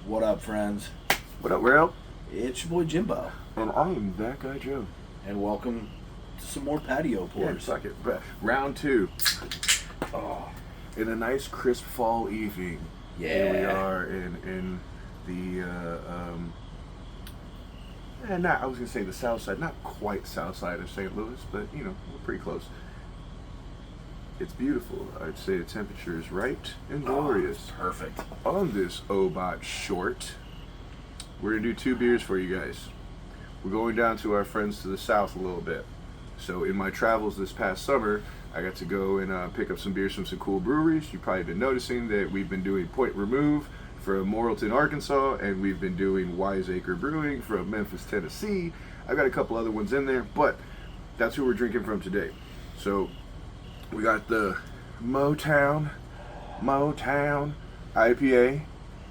What up, friends? What up, Rail? It's your boy Jimbo, And I am that guy, Joe. and welcome to some more Patio Yeah, Pours. suck it. Round two. Oh, In a nice, crisp fall evening. yeah. Here we are in the, I was going to say the south side. Not quite south side of St. Louis, but, we're pretty close. It's beautiful. I'd say the temperature is right and glorious. Perfect. On this OBOT short, we're going to do two beers for you guys. We're going down to our friends to the south a little bit. So in my travels this past summer, I got to go and pick up some beers from some cool breweries. You've probably been noticing that we've been doing Point Remove from Morrilton, Arkansas, and we've been doing Acre Brewing from Memphis, Tennessee. I've got a couple other ones in there, but that's who we're drinking from today. So we got the Motown IPA.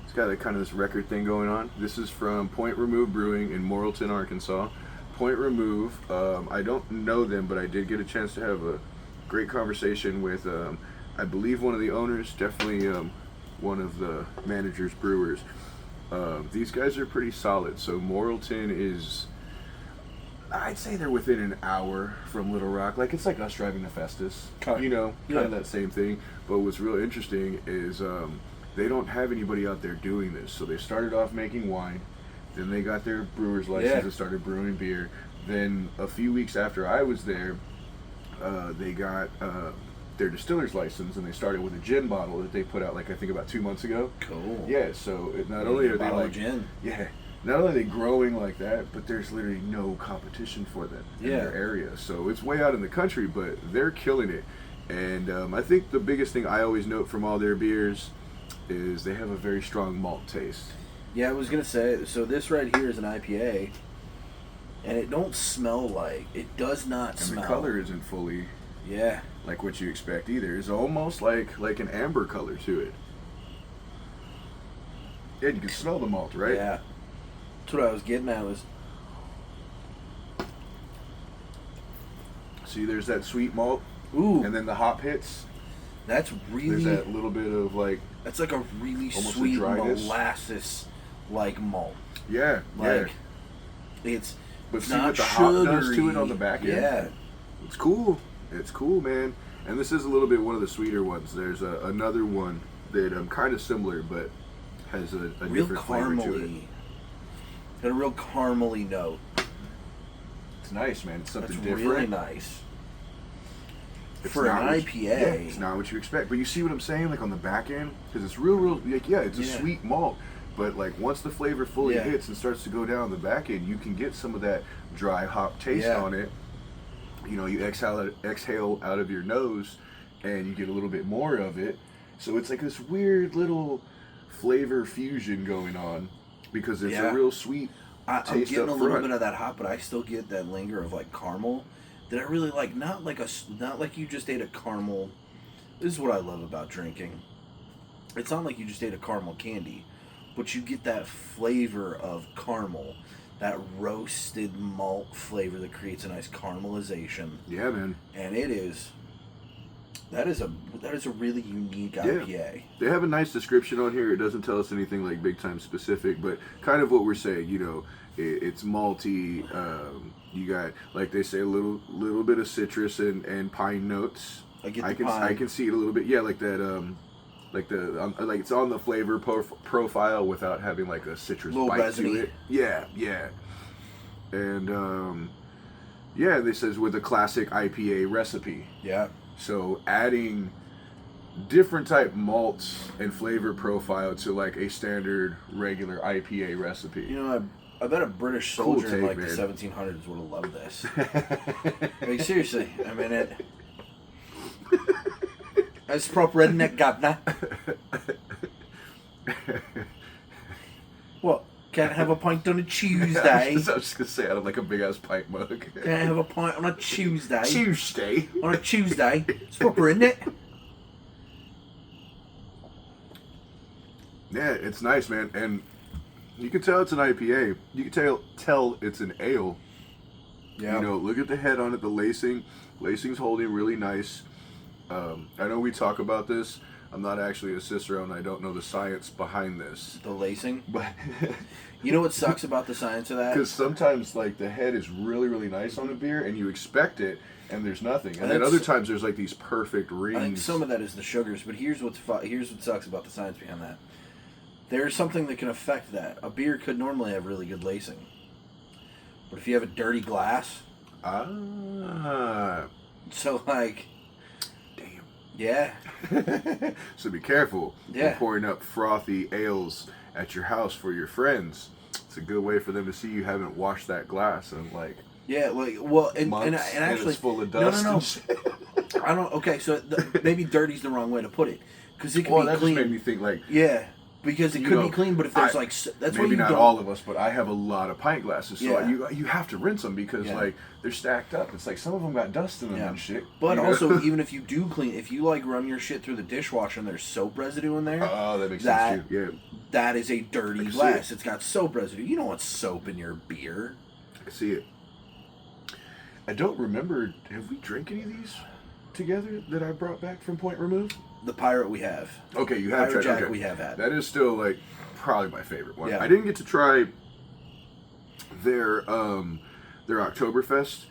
It's got a kind of this record thing going on. This is from Point Remove Brewing in Morrilton, Arkansas. Point Remove, I don't know them, but I did get a chance to have a great conversation with, I believe, one of the owners, definitely one of the managers, brewers. These guys are pretty solid. So Morrilton is, I'd say they're within an hour from Little Rock. Like, it's like us driving to Festus, kind of that same thing. But what's real interesting is they don't have anybody out there doing this. So they started off making wine, then they got their brewer's license and started brewing beer. Then a few weeks after I was there, they got their distiller's license, and they started with a gin bottle that they put out, like, I think about 2 months ago. Cool. Yeah, so not only are they like gin. Yeah, not only are they growing like that, but there's literally no competition for them in their area. So it's way out in the country, but they're killing it. And I think the biggest thing I always note from all their beers is they have a very strong malt taste. Yeah, I was gonna say. So this right here is an IPA, and it don't smell like. It does not And smell. the color isn't fully like what you expect either. It's almost like an amber color to it. Yeah, you can smell the malt, right? Yeah. That's what I was getting at. Was See, there's that sweet malt, and then the hop hits. That's really. There's that little bit of like. That's like a really almost sweet a dryness. molasses like malt. Yeah, Like it's but see not what the hop does sugary. to it on the back end. Yeah. It's cool. It's cool, man. And this is a little bit one of the sweeter ones. There's another one that kind of similar, but has a Real different flavor to it. caramely. Got a real caramely note. It's nice, man. It's something That's different. really nice. It's For an not what IPA. yeah, it's not what you expect. But you see what I'm saying? Like on the back end? Because it's real, like, it's a sweet malt. But like once the flavor fully hits and starts to go down the back end, you can get some of that dry hop taste on it. You know, you exhale out of your nose and you get a little bit more of it. So it's like this weird little flavor fusion going on because it's a real sweet taste. I'm getting up a little front. bit of that hop, but I still get that linger of like caramel that I really like. Not like you just ate a caramel. This is what I love about drinking. It's not like you just ate a caramel candy, but you get that flavor of caramel, that roasted malt flavor that creates a nice caramelization. Yeah, man. And that is a really unique IPA. They have a nice description on here. It doesn't tell us anything like big time specific, but kind of what we're saying, it's malty. You got, like they say, a little bit of citrus and pine notes. I can see it a little bit. Yeah, like that. Like it's on the flavor profile without having like a citrus bite to it. Yeah. And they says with a classic IPA recipe. Yeah. So adding different type malts and flavor profile to like a standard regular IPA recipe. I bet a British soldier in like man. the 1700s would have loved this. Like seriously, I mean that's proper redneck governor. What? Can't have a pint on a Tuesday. I was just gonna say out of like a big ass pint mug. Can't have a pint on a Tuesday. On a Tuesday. It's proper, isn't it? Yeah, it's nice, man, and you can tell it's an IPA. You can tell it's an ale. Yeah. Look at the head on it. The lacing's holding really nice. I know we talk about this I'm not actually a Cicerone. I don't know the science behind this. The lacing. But you know what sucks about the science of that? Because sometimes like the head is really, really nice on a beer, and you expect it, and there's nothing. And then other times there's like these perfect rings. I think some of that is the sugars, but here's what sucks about the science behind that. There's something that can affect that. A beer could normally have really good lacing, but if you have a dirty glass, so like, damn, yeah. So be careful. Yeah. When pouring up frothy ales at your house for your friends. It's a good way for them to see you haven't washed that glass and like. Yeah, like well, and months, actually, it's full of dust. No. I don't. Okay, so maybe dirty's the wrong way to put it, because it could be that clean. just made me think like. Yeah, because it could be clean, but if there's that's maybe what you not don't. all of us, but I have a lot of pint glasses, so Yeah. you have to rinse them because Yeah. like they're stacked up. It's like some of them got dust in them and shit. But you know? also, even if you do clean, if you like run your shit through the dishwasher and there's soap residue in there, oh, that makes sense too. Yeah, that is a dirty glass. It's got soap residue. You don't want soap in your beer. I can see it. I don't remember. Have we drank any of these together that I brought back from Point Remove? The Pirate we have. Okay, you have Pirate tried. Jack Okay. we have had. That is still like probably my favorite one. Yeah. I didn't get to try their Oktoberfest.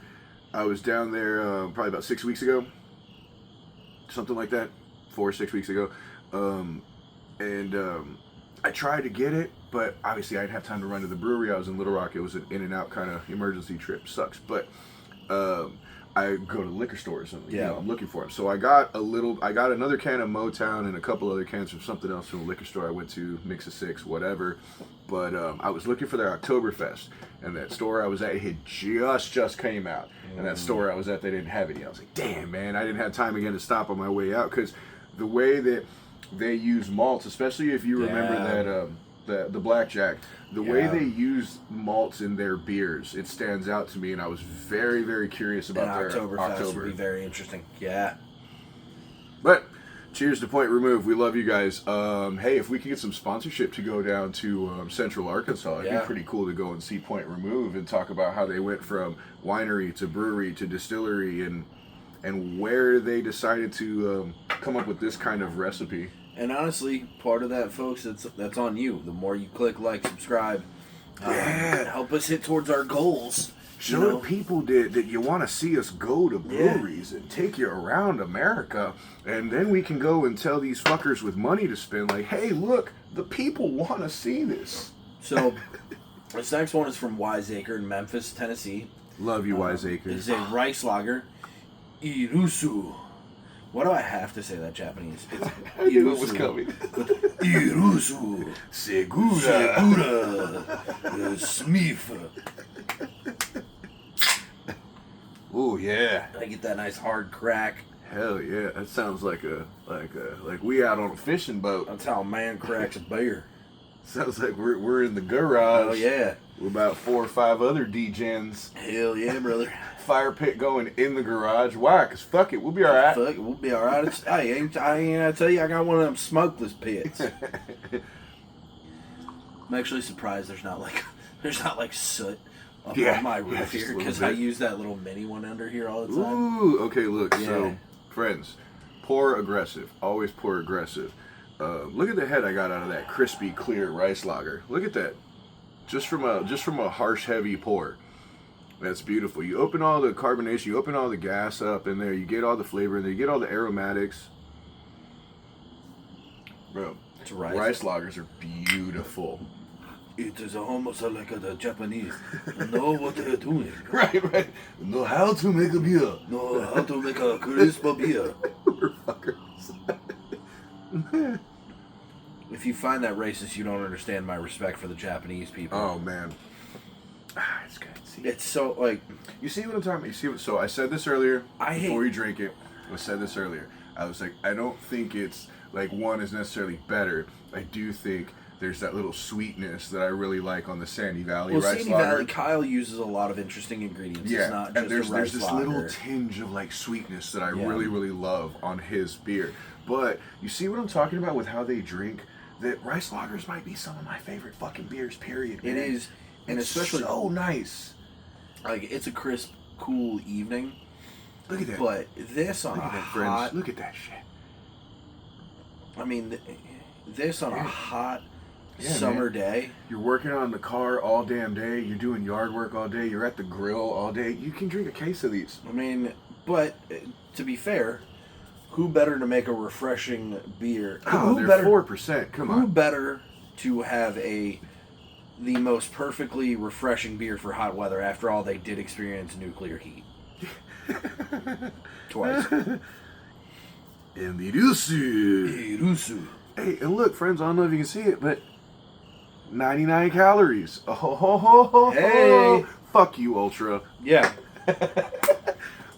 I was down there probably about 6 weeks ago, something like that, 4 or 6 weeks ago, and I tried to get it, but obviously I didn't have time to run to the brewery. I was in Little Rock. It was an in and out kind of emergency trip. Sucks, but I go to liquor stores and you know, I'm looking for them. So I got another can of Motown and a couple other cans of something else from a liquor store I went to, Mix of Six, whatever. But I was looking for their Oktoberfest, and that store I was at, it had just came out. And that store I was at, they didn't have any. I was like, damn, man, I didn't have time again to stop on my way out, because the way that they use malts, especially if you remember that the Blackjack, the way they use malts in their beers, it stands out to me, and I was very, very curious about their Oktoberfest would be very interesting. Yeah. But cheers to Point Remove. We love you guys. Hey, if we could get some sponsorship to go down to Central Arkansas, it'd be pretty cool to go and see Point Remove and talk about how they went from winery to brewery to distillery and where they decided to come up with this kind of recipe. And honestly, part of that, folks, that's on you. The more you click, like, subscribe, help us hit towards our goals. Show the people that you want to see us go to breweries and take you around America, and then we can go and tell these fuckers with money to spend, like, hey, look, the people want to see this. So, this next one is from Wise Acre in Memphis, Tennessee. Love you, Wise Acre. It's a rice lager, Irusu. Why do I have to say that Japanese? It's I knew it was coming. Irusu. Segura. Smith. Oh yeah. I get that nice hard crack. Hell yeah. That sounds like we out on a fishing boat. That's how a man cracks a beer. Sounds like we're in the garage. Oh yeah. With about 4 or 5 other D-gens. Hell yeah, brother. Fire pit going in the garage. Why? Because fuck it, we'll be alright. Fuck it, we'll be alright. I ain't gonna tell you, I got one of them smokeless pits. I'm actually surprised there's not like soot up on my roof here, because I use that little mini one under here all the time. Ooh, okay, look. Yeah. So, friends, pour aggressive. Always pour aggressive. Look at the head I got out of that crispy, clear rice lager. Look at that. Just from a harsh, heavy pour. That's beautiful. You open all the carbonation, you open all the gas up in there, you get all the flavor in there, you get all the aromatics. Bro, rice lagers are beautiful. It is almost like the Japanese. Know what they're doing. Right. Know how to make a beer. Know how to make a crisp beer. We're fuckers. If you find that racist, you don't understand my respect for the Japanese people. Oh, man. It's good. It's so, like... You see what I'm talking about? So I said this earlier, before you drink it. I said this earlier. I was like, I don't think it's, like, one is necessarily better. I do think there's that little sweetness that I really like on the Sandy Valley rice lager. Sandy Valley, Kyle uses a lot of interesting ingredients. Yeah, it's not just and there's this lager. little tinge of, like, sweetness that I really, really love on his beer. But you see what I'm talking about with how they drink? That rice lagers might be some of my favorite fucking beers, period, man. It is. And it's especially so nice. Like, it's a crisp, cool evening. Look at that. But this on Look at that, hot... friends. Look at that shit. I mean, this on a hot summer day. You're working on the car all damn day. You're doing yard work all day. You're at the grill all day. You can drink a case of these. I mean, but to be fair, who better to make a refreshing beer? Oh, they're 4%. Come on. Who better to have the most perfectly refreshing beer for hot weather? After all, they did experience nuclear heat. Twice. And the Irusu. Hey, and look, friends, I don't know if you can see it, but 99 calories. Oh, ho, ho, ho, hey. Fuck you, Ultra. Yeah.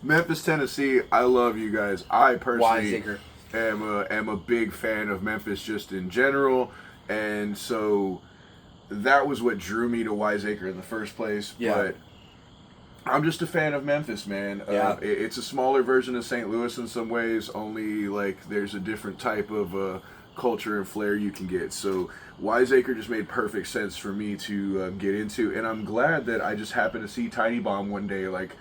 Memphis, Tennessee, I love you guys. I personally Wiseacre. am a big fan of Memphis just in general, and so that was what drew me to Wiseacre in the first place. Yeah. But I'm just a fan of Memphis, man. Yeah. It's a smaller version of St. Louis in some ways, only like there's a different type of culture and flair you can get. So Wiseacre just made perfect sense for me to get into, and I'm glad that I just happened to see Tiny Bomb one day, like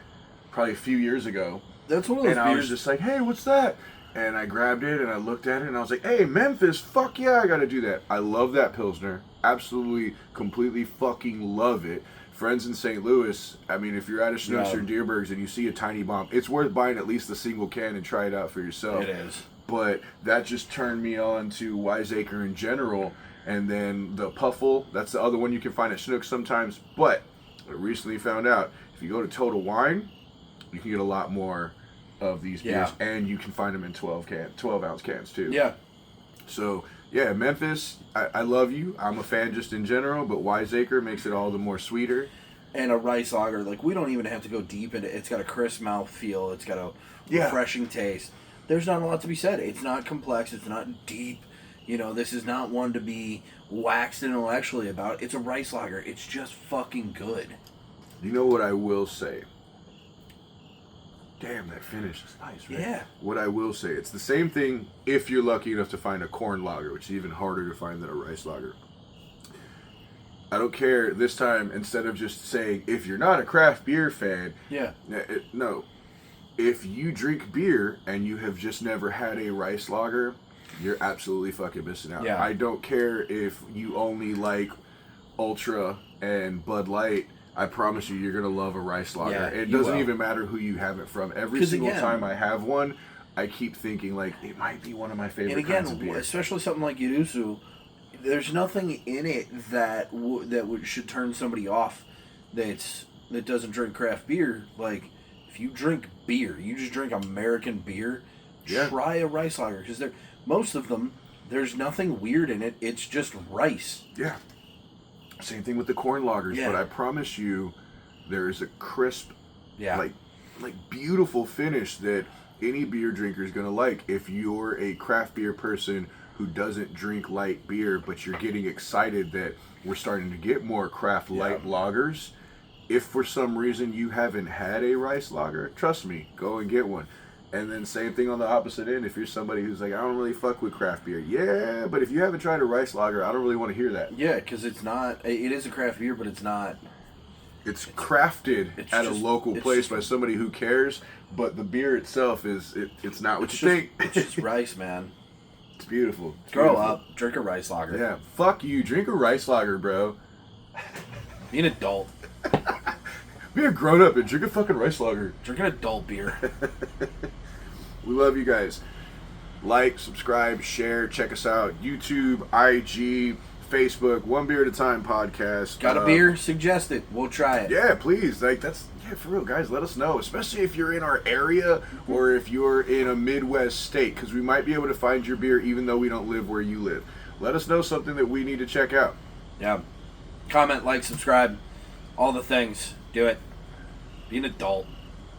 probably a few years ago. That's one of those and I was just like, hey, what's that? And I grabbed it and I looked at it and I was like, hey, Memphis, fuck yeah, I gotta do that. I love that Pilsner. Absolutely, completely fucking love it. Friends in St. Louis, I mean, if you're at a Schnucks or Deerbergs and you see a Tiny Bomb, it's worth buying at least a single can and try it out for yourself. It is. But that just turned me on to Wiseacre in general. And then the Puffle, that's the other one you can find at Schnucks sometimes. But I recently found out, if you go to Total Wine, you can get a lot more of these beers. And you can find them in 12-ounce cans too. Yeah. So, yeah, Memphis, I love you. I'm a fan just in general, but Wiseacre makes it all the more sweeter. And a rice lager, like, we don't even have to go deep into it. It's got a crisp mouth feel. It's got a refreshing taste. There's not a lot to be said. It's not complex. It's not deep. You know, this is not one to be waxed intellectually about. It's a rice lager. It's just fucking good. You know what I will say? Damn, that finish is nice, right? Yeah. What I will say, it's the same thing if you're lucky enough to find a corn lager, which is even harder to find than a rice lager. I don't care this time, instead of just saying, if you're not a craft beer fan, no. If you drink beer and you have just never had a rice lager, you're absolutely fucking missing out. Yeah. I don't care if you only like Ultra and Bud Light. I promise you, you're going to love a rice lager. Yeah, it doesn't even matter who you have it from. Every single time I have one, I keep thinking, like, it might be one of my favorite kinds of beer. Especially something like Irusu, there's nothing in it that should turn somebody off that doesn't drink craft beer. Like, if you drink beer, you just drink American beer, try a rice lager. Because most of them, there's nothing weird in it. It's just rice. Yeah. Same thing with the corn lagers, but I promise you, there's a crisp, like beautiful finish that any beer drinker is gonna like. If you're a craft beer person who doesn't drink light beer, but you're getting excited that we're starting to get more craft light lagers, if for some reason you haven't had a rice lager, trust me, go and get one. And then same thing on the opposite end. If you're somebody who's like, I don't really fuck with craft beer. Yeah, but if you haven't tried a rice lager, I don't really want to hear that. Yeah, because it is a craft beer, but it's not. It's crafted at a local place by somebody who cares, but the beer itself it's not what you think. It's just rice, man. It's beautiful. Grow up, drink a rice lager. Yeah, fuck you. Drink a rice lager, bro. Be an adult. Be a grown up and drink a fucking rice lager. Drink an adult beer. We love you guys. Like, subscribe, share, check us out. YouTube, IG, Facebook, One Beer at a Time podcast. Got a beer? Suggest it. We'll try it. Yeah, please. For real, guys, let us know. Especially if you're in our area or if you're in a Midwest state, because we might be able to find your beer even though we don't live where you live. Let us know something that we need to check out. Yeah. Comment, like, subscribe, all the things. Do it. Be an adult.